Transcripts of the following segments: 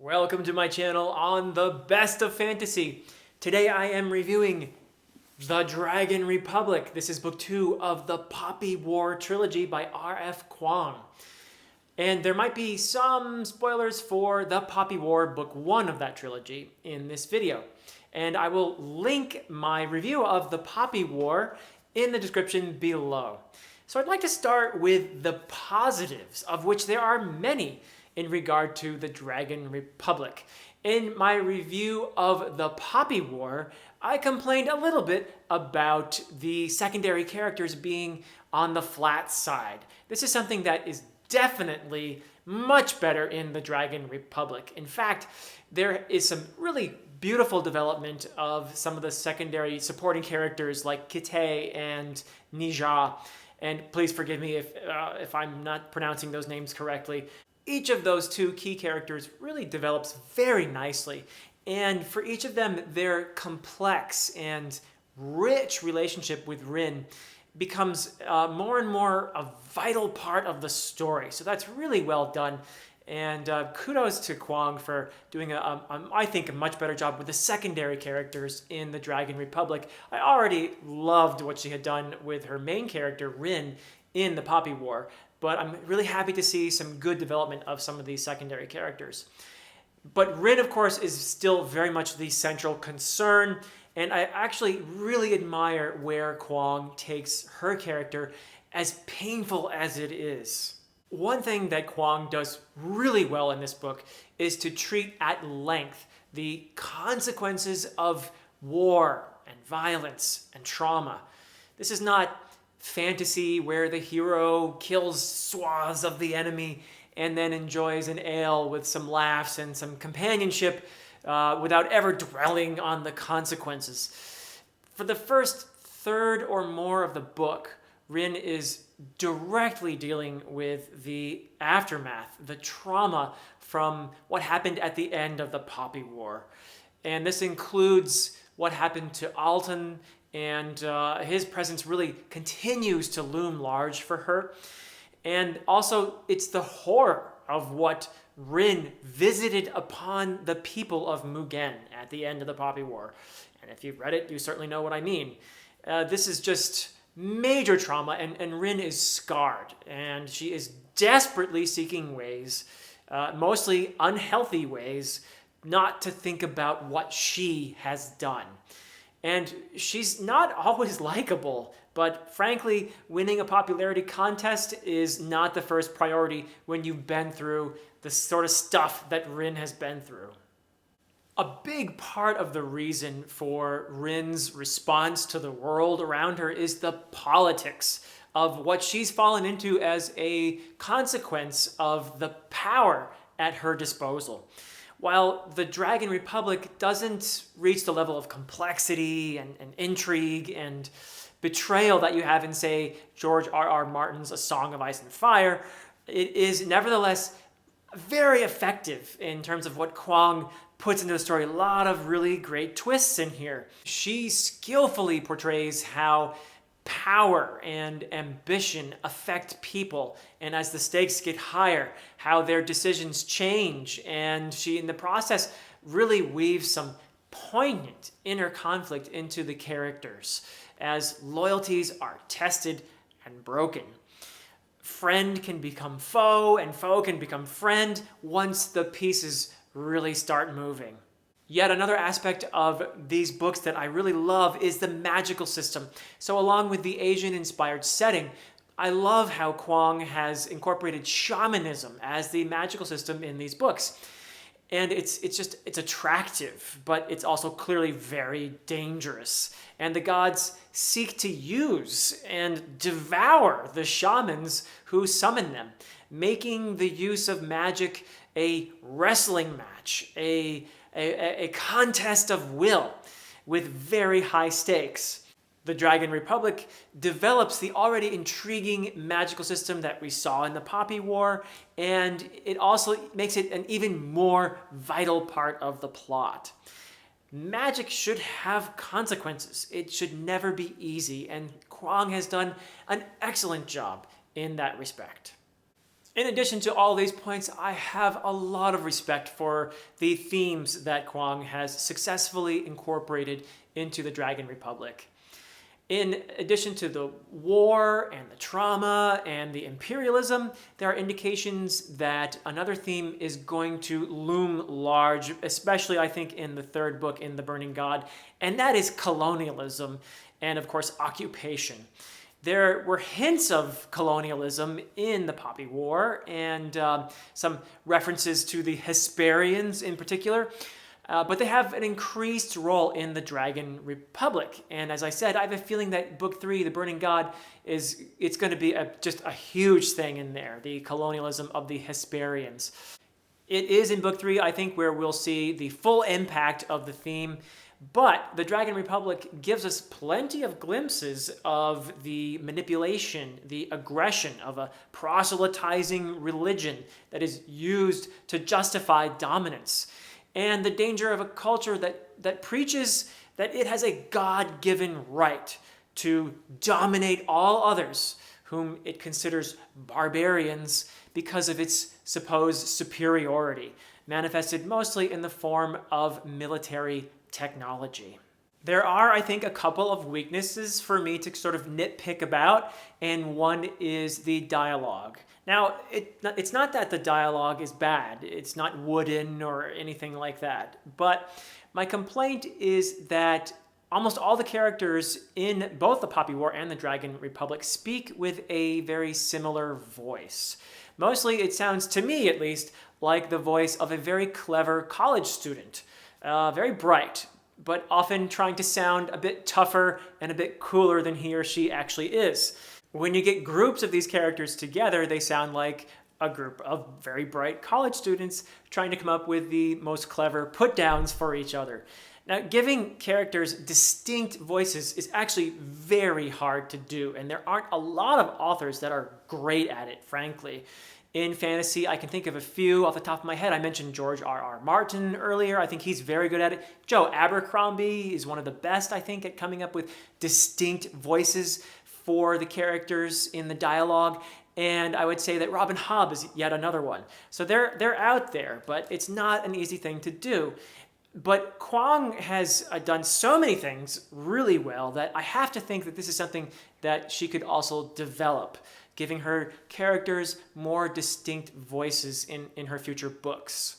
Welcome to my channel on the best of fantasy. Today I am reviewing The Dragon Republic. This is book 2 of the Poppy War Trilogy by R.F. Kuang. And there might be some spoilers for the Poppy War book 1 of that trilogy in this video. And I will link my review of the Poppy War in the description below. So I'd like to start with the positives, of which there are many in regard to the Dragon Republic. In my review of the Poppy War, I complained a little bit about the secondary characters being on the flat side. This is something that is definitely much better in the Dragon Republic. In fact, there is some really beautiful development of some of the secondary supporting characters like Kitay and Nija. And please forgive me if I'm not pronouncing those names correctly. Each of those two key characters really develops very nicely. And for each of them, their complex and rich relationship with Rin becomes more and more a vital part of the story. So that's really well done. And kudos to Kuang for doing, I think, a much better job with the secondary characters in the Dragon Republic. I already loved what she had done with her main character, Rin, in the Poppy War. But I'm really happy to see some good development of some of these secondary characters. But Rin, of course, is still very much the central concern, and I actually really admire where Kuang takes her character, as painful as it is. One thing that Kuang does really well in this book is to treat at length the consequences of war and violence and trauma. This is not fantasy where the hero kills swaths of the enemy and then enjoys an ale with some laughs and some companionship without ever dwelling on the consequences. For the first third or more of the book, Rin is directly dealing with the aftermath, the trauma from what happened at the end of the Poppy War. And this includes what happened to Alton, and his presence really continues to loom large for her. And also, it's the horror of what Rin visited upon the people of Mugen at the end of the Poppy War. And if you've read it, you certainly know what I mean. This is just major trauma, and Rin is scarred, and she is desperately seeking ways, mostly unhealthy ways, not to think about what she has done. And she's not always likable, but frankly, winning a popularity contest is not the first priority when you've been through the sort of stuff that Rin has been through. A big part of the reason for Rin's response to the world around her is the politics of what she's fallen into as a consequence of the power at her disposal. While the Dragon Republic doesn't reach the level of complexity and intrigue and betrayal that you have in, say, George R.R. Martin's A Song of Ice and Fire, it is nevertheless very effective in terms of what Kuang puts into the story. A lot of really great twists in here. She skillfully portrays how power and ambition affect people, and as the stakes get higher, how their decisions change, and she in the process really weaves some poignant inner conflict into the characters as loyalties are tested and broken. Friend can become foe, and foe can become friend once the pieces really start moving. Yet another aspect of these books that I really love is the magical system. So along with the Asian-inspired setting, I love how Kuang has incorporated shamanism as the magical system in these books. And it's attractive, but it's also clearly very dangerous. And the gods seek to use and devour the shamans who summon them, making the use of magic a wrestling match, a contest of will with very high stakes. The Dragon Republic develops the already intriguing magical system that we saw in the Poppy War, and it also makes it an even more vital part of the plot. Magic should have consequences. It should never be easy, and Kuang has done an excellent job in that respect. In addition to all these points, I have a lot of respect for the themes that Kuang has successfully incorporated into the Dragon Republic. In addition to the war and the trauma and the imperialism, there are indications that another theme is going to loom large, especially I think in the third book in The Burning God, and that is colonialism and of course occupation. There were hints of colonialism in the Poppy War and some references to the Hesperians in particular. But they have an increased role in the Dragon Republic. And as I said, I have a feeling that Book 3, The Burning God, it's going to be just a huge thing in there, the colonialism of the Hesperians. It is in Book 3, I think, where we'll see the full impact of the theme. But the Dragon Republic gives us plenty of glimpses of the manipulation, the aggression of a proselytizing religion that is used to justify dominance, and the danger of a culture that preaches that it has a God-given right to dominate all others whom it considers barbarians because of its supposed superiority, manifested mostly in the form of military technology. There are, I think, a couple of weaknesses for me to sort of nitpick about, and one is the dialogue. Now, it's not that the dialogue is bad. It's not wooden or anything like that. But my complaint is that almost all the characters in both the Poppy War and the Dragon Republic speak with a very similar voice. Mostly, it sounds, to me at least, like the voice of a very clever college student. Very bright, but often trying to sound a bit tougher and a bit cooler than he or she actually is. When you get groups of these characters together, they sound like a group of very bright college students trying to come up with the most clever put-downs for each other. Now, giving characters distinct voices is actually very hard to do, and there aren't a lot of authors that are great at it, frankly. In fantasy, I can think of a few off the top of my head. I mentioned George R.R. Martin earlier. I think he's very good at it. Joe Abercrombie is one of the best, I think, at coming up with distinct voices for the characters in the dialogue. And I would say that Robin Hobb is yet another one. So they're out there, but it's not an easy thing to do. But Kuang has done so many things really well that I have to think that this is something that she could also develop, giving her characters more distinct voices in her future books.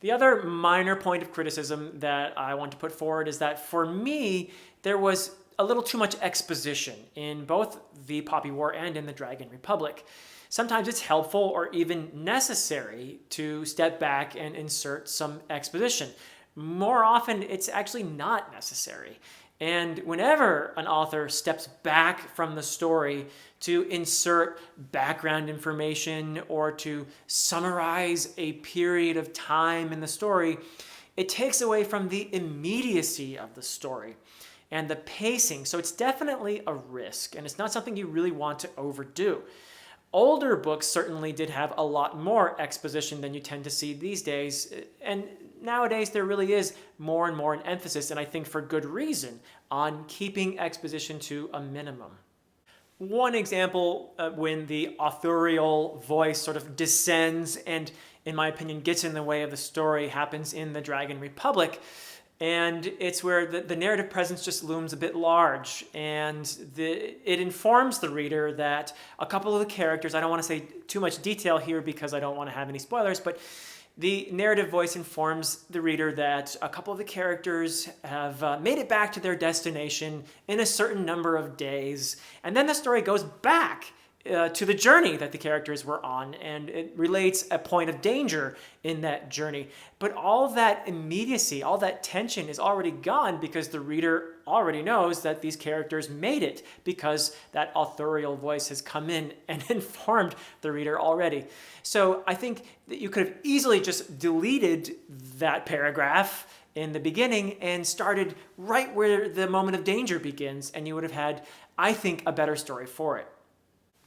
The other minor point of criticism that I want to put forward is that for me, there was a little too much exposition in both the Poppy War and in the Dragon Republic. Sometimes it's helpful or even necessary to step back and insert some exposition. More often, it's actually not necessary. And whenever an author steps back from the story to insert background information or to summarize a period of time in the story, it takes away from the immediacy of the story and the pacing. So it's definitely a risk, and it's not something you really want to overdo. Older books certainly did have a lot more exposition than you tend to see these days, and nowadays there really is more and more an emphasis, and I think for good reason, on keeping exposition to a minimum. One example when the authorial voice sort of descends and, in my opinion, gets in the way of the story happens in the Dragon Republic. And it's where the narrative presence just looms a bit large, and it informs the reader that a couple of the characters, I don't want to say too much detail here because I don't want to have any spoilers, but the narrative voice informs the reader that a couple of the characters have made it back to their destination in a certain number of days, and then the story goes back to the journey that the characters were on, and it relates a point of danger in that journey. But all that immediacy, all that tension is already gone because the reader already knows that these characters made it because that authorial voice has come in and informed the reader already. So I think that you could have easily just deleted that paragraph in the beginning and started right where the moment of danger begins, and you would have had, I think, a better story for it.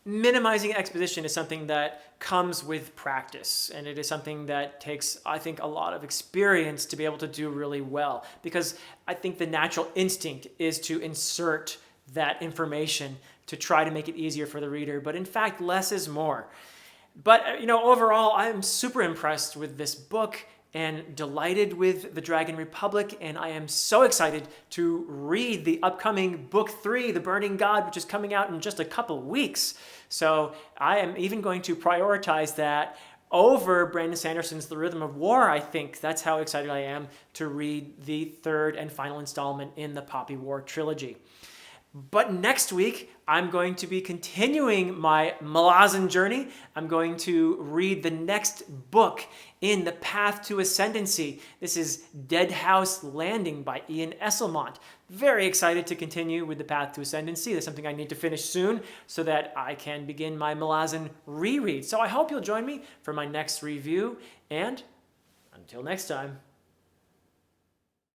Minimizing exposition is something that comes with practice, and it is something that takes, I think, a lot of experience to be able to do really well, because I think the natural instinct is to insert that information to try to make it easier for the reader, but in fact, less is more. But, overall, I'm super impressed with this book and delighted with the Dragon Republic, and I am so excited to read the upcoming book 3, The Burning God, which is coming out in just a couple weeks. So I am even going to prioritize that over Brandon Sanderson's The Rhythm of War, I think. That's how excited I am to read the third and final installment in the Poppy War Trilogy. But next week, I'm going to be continuing my Malazan journey. I'm going to read the next book in the Path to Ascendancy. This is Dead House Landing by Ian Esselmont. Very excited to continue with the Path to Ascendancy. That's something I need to finish soon so that I can begin my Malazan reread. So I hope you'll join me for my next review. And until next time.